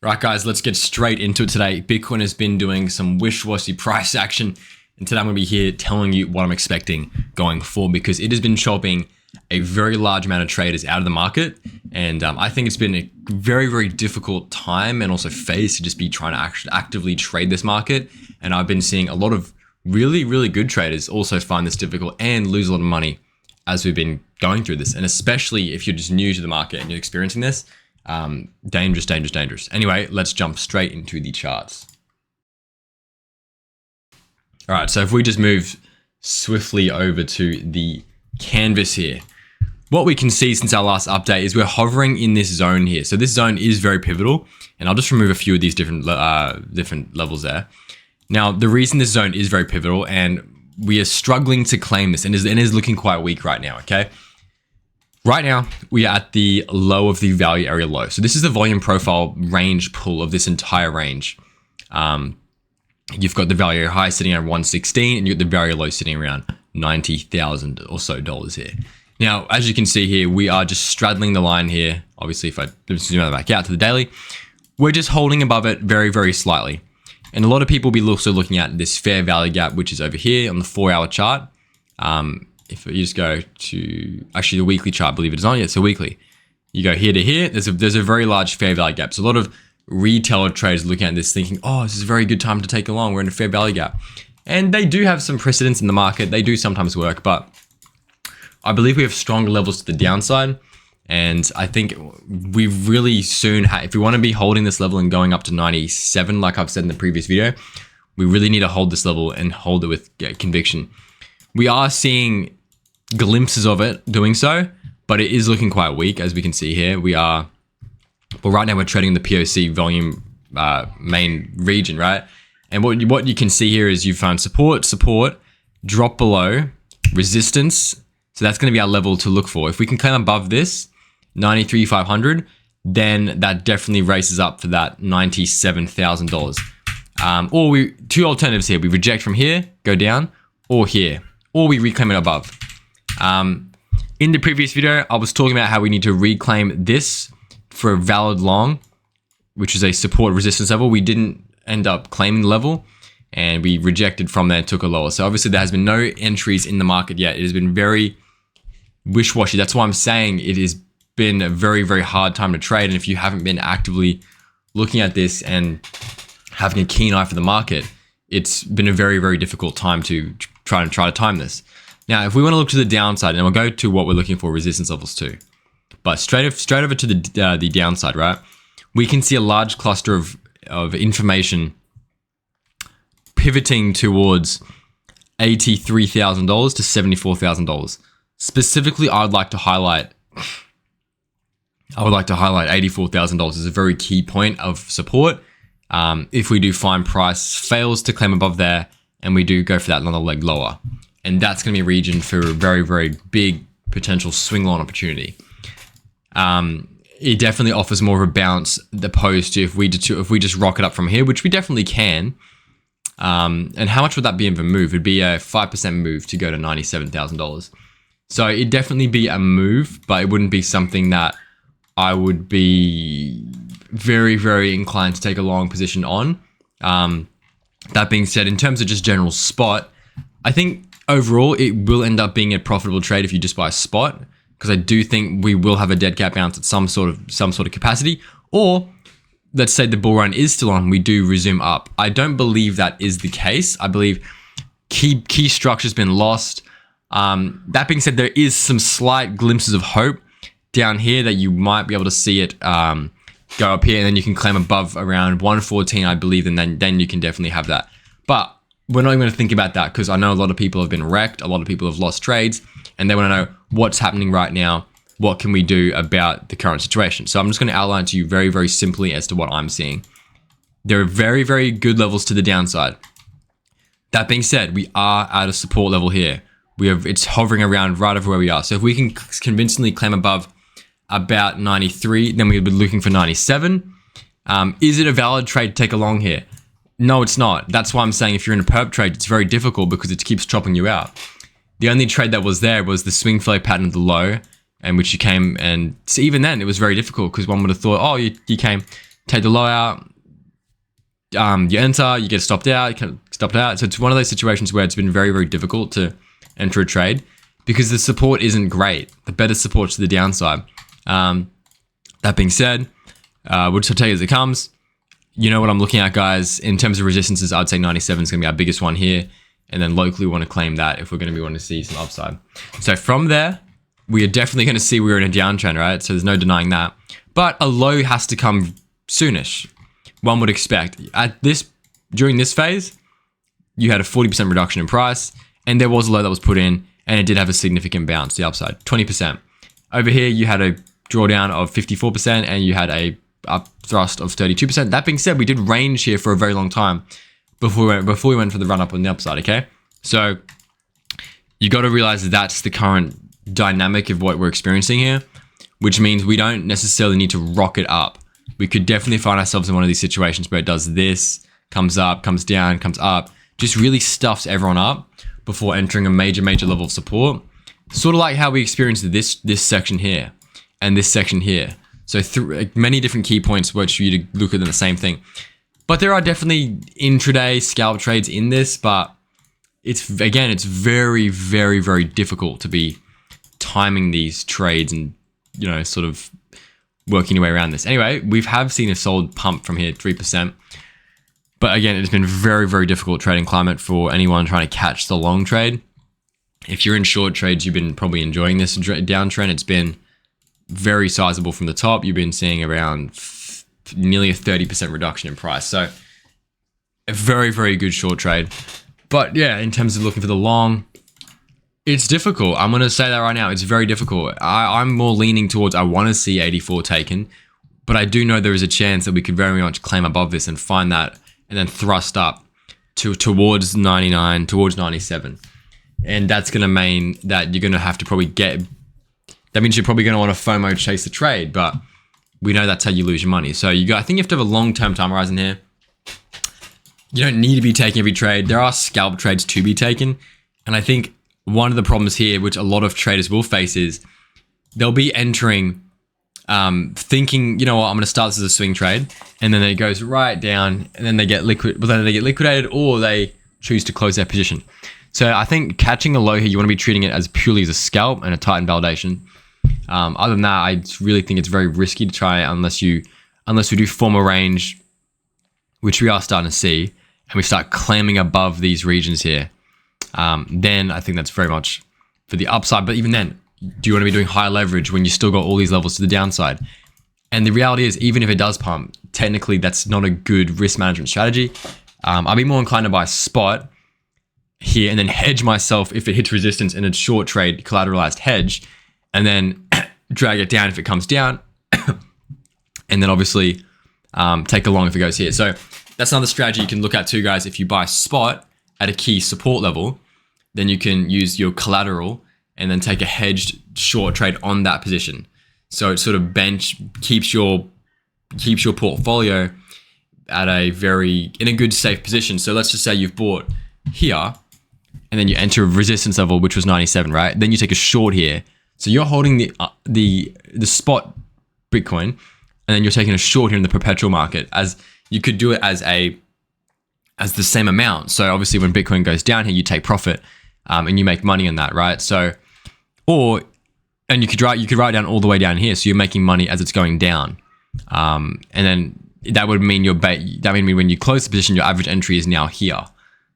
Right, guys, let's get straight into it today. Bitcoin has been doing some wish-washy price action, and today I'm going to be here telling you what I'm expecting going forward because it has been chopping a very large amount of traders out of the market, and I think it's been a very, very difficult time and also phase to just be trying to actively trade this market. And I've been seeing a lot of really, really good traders also find this difficult and lose a lot of money as we've been going through this, and especially if you're just new to the market and you're experiencing this. Dangerous. Anyway, let's jump straight into the charts. All right, so if we just move swiftly over to the canvas here, what we can see since our last update is we're hovering in this zone here. So this zone is very pivotal, and I'll just remove a few of these different levels there. Now, the reason this zone is very pivotal, and we are struggling to claim this, and is looking quite weak right now, okay? Right now, we are at the low of the value area low. So this is the volume profile range pull of this entire range. You've got the value area high sitting at 116, and you've got the value low sitting around $90,000 or so here. Now, as you can see here, we are just straddling the line here. Obviously, if I zoom that back out to the daily, we're just holding above it very, very slightly. And a lot of people will be also looking at this fair value gap, which is over here on the 4-hour chart. If you just go to actually the weekly chart, I believe it is on. Yeah, so weekly. You go here to here. There's a very large fair value gap. So a lot of retail traders looking at this thinking, oh, this is a very good time to take along. We're in a fair value gap. And they do have some precedence in the market. They do sometimes work, but I believe we have stronger levels to the downside. And I think we really soon, if we want to be holding this level and going up to 97, like I've said in the previous video, we really need to hold this level and hold it with conviction. We are seeing glimpses of it doing so, but it is looking quite weak, as we can see here. Well, right now we're trading the POC volume main region, right? And what you can see here is you found support, drop below, resistance. So that's going to be our level to look for. If we can climb above this, 93,500, then that definitely races up for that $97,000. Or two alternatives here. We reject from here, go down, or here, or we reclaim it above. In the previous video, I was talking about how we need to reclaim this for a valid long, which is a support resistance level. We didn't end up claiming the level, and we rejected from there and took a lower. So obviously there has been no entries in the market yet. It has been very wish-washy. That's why I'm saying it has been a very, very hard time to trade. And if you haven't been actively looking at this and having a keen eye for the market, it's been a very, very difficult time to try to time this. Now, if we want to look to the downside, and we'll go to what we're looking for, resistance levels too. But straight over to the downside, right? We can see a large cluster of information pivoting towards $83,000 to $74,000. Specifically, I would like to highlight $84,000 as a very key point of support. If we do find price fails to claim above there, and we do go for that another leg lower. And that's going to be a region for a very, very big potential swing long opportunity. It definitely offers more of a bounce opposed to if we just rock it up from here, which we definitely can. And how much would that be of a move? It'd be a 5% move to go to $97,000. So it'd definitely be a move, but it wouldn't be something that I would be very, very inclined to take a long position on. That being said, in terms of just general spot, I think overall it will end up being a profitable trade if you just buy a spot, because I do think we will have a dead cat bounce at some sort of capacity, or let's say the bull run is still on, we do resume up. I don't believe that is the case. I believe key structure's been lost. That being said, there is some slight glimpses of hope down here that you might be able to see it go up here, and then you can claim above around 114, I believe, and then you can definitely have that. But we're not even going to think about that, because I know a lot of people have been wrecked, a lot of people have lost trades, and they want to know what's happening right now, what can we do about the current situation. So I'm just going to outline to you very, very simply as to what I'm seeing. There are very, very good levels to the downside. That being said, we are at a support level here. It's hovering around right over where we are. So if we can convincingly claim above about 93, then we'll be looking for 97. Is it a valid trade to take along here? No, it's not. That's why I'm saying if you're in a perp trade, it's very difficult because it keeps chopping you out. The only trade that was there was the swing flow pattern of the low, and which you came, and so even then it was very difficult because one would have thought, oh, you came take the low out, you enter, you get stopped out, So it's one of those situations where it's been very, very difficult to enter a trade because the support isn't great. The better support's to the downside. That being said, we'll just take it as it comes. You know what I'm looking at, guys. In terms of resistances, I'd say 97 is going to be our biggest one here. And then locally, we want to claim that if we're going to be wanting to see some upside. So from there, we are definitely going to see we're in a downtrend, right? So there's no denying that. But a low has to come soonish, one would expect. During this phase, you had a 40% reduction in price, and there was a low that was put in, and it did have a significant bounce, the upside, 20%. Over here, you had a drawdown of 54%, and you had a up thrust of 32%. That being said, we did range here for a very long time before we went for the run up on the upside, okay? So you got to realize that that's the current dynamic of what we're experiencing here, which means we don't necessarily need to rocket up. We could definitely find ourselves in one of these situations where it does this, comes up, comes down, comes up, just really stuffs everyone up before entering a major level of support. Sort of like how we experienced this section here and this section here. So many different key points which you to look at the same thing. But there are definitely intraday scalp trades in this, but it's very, very, very difficult to be timing these trades and, you know, sort of working your way around this. Anyway, have seen a solid pump from here, 3%. But again, it's been very, very difficult trading climate for anyone trying to catch the long trade. If you're in short trades, you've been probably enjoying this downtrend. It's been very sizable from the top. You've been seeing around nearly a 30% reduction in price. So a very, very good short trade. But yeah, in terms of looking for the long, it's difficult. I'm going to say that right now. It's very difficult. I'm more leaning towards I want to see 84 taken, but I do know there is a chance that we could very much claim above this and find that and then thrust up towards 99, towards 97. And that's going to mean that you're going to have to probably that means you're probably going to want to FOMO chase the trade, but we know that's how you lose your money. So I think you have to have a long-term time horizon here. You don't need to be taking every trade. There are scalp trades to be taken. And I think one of the problems here, which a lot of traders will face, is they'll be entering thinking, you know what, I'm going to start this as a swing trade. And then it goes right down and then they get liquidated or they choose to close their position. So I think catching a low here, you want to be treating it as purely as a scalp and a tighten validation. Other than that, I really think it's very risky to try unless we do form a range, which we are starting to see, and we start claiming above these regions here. Then I think that's very much for the upside. But even then, do you want to be doing high leverage when you still got all these levels to the downside? And the reality is, even if it does pump, technically that's not a good risk management strategy. I'd be more inclined to buy spot here and then hedge myself if it hits resistance in a short trade, collateralized hedge, and then drag it down if it comes down, and then obviously take a long if it goes here. So that's another strategy you can look at too, guys. If you buy spot at a key support level, then you can use your collateral and then take a hedged short trade on that position. So it sort of keeps your portfolio at in a good safe position. So let's just say you've bought here and then you enter a resistance level, which was 97, right? Then you take a short here. So you're holding the spot Bitcoin, and then you're taking a short here in the perpetual market. As you could do it as the same amount. So obviously, when Bitcoin goes down here, you take profit, and you make money on that, right? So, and you could write down all the way down here. So you're making money as it's going down, and then that would mean when you close the position, your average entry is now here.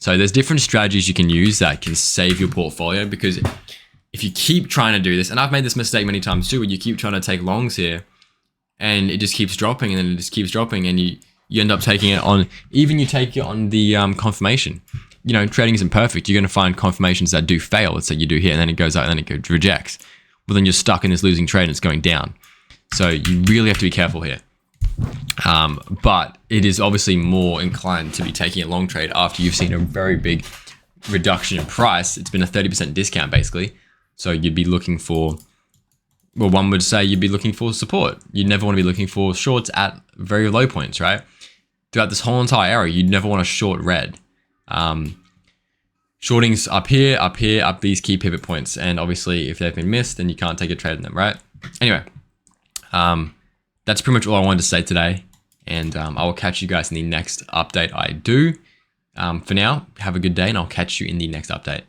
So there's different strategies you can use that can save your portfolio, because if you keep trying to do this, and I've made this mistake many times too, where you keep trying to take longs here and it just keeps dropping and then it just keeps dropping, and you end up taking it on, even you take it on the confirmation. You know, trading isn't perfect. You're going to find confirmations that do fail. Let's say you do here and then it goes up and then it rejects. Well, then you're stuck in this losing trade and it's going down. So you really have to be careful here. But it is obviously more inclined to be taking a long trade after you've seen a very big reduction in price. It's been a 30% discount basically. So you'd be looking for, well, one would say you'd be looking for support. You'd never want to be looking for shorts at very low points, right? Throughout this whole entire era, you'd never want to short red. Shorting's up here, up these key pivot points. And obviously if they've been missed, then you can't take a trade in them, right? Anyway, that's pretty much all I wanted to say today. And I will catch you guys in the next update I do. For now, have a good day, and I'll catch you in the next update.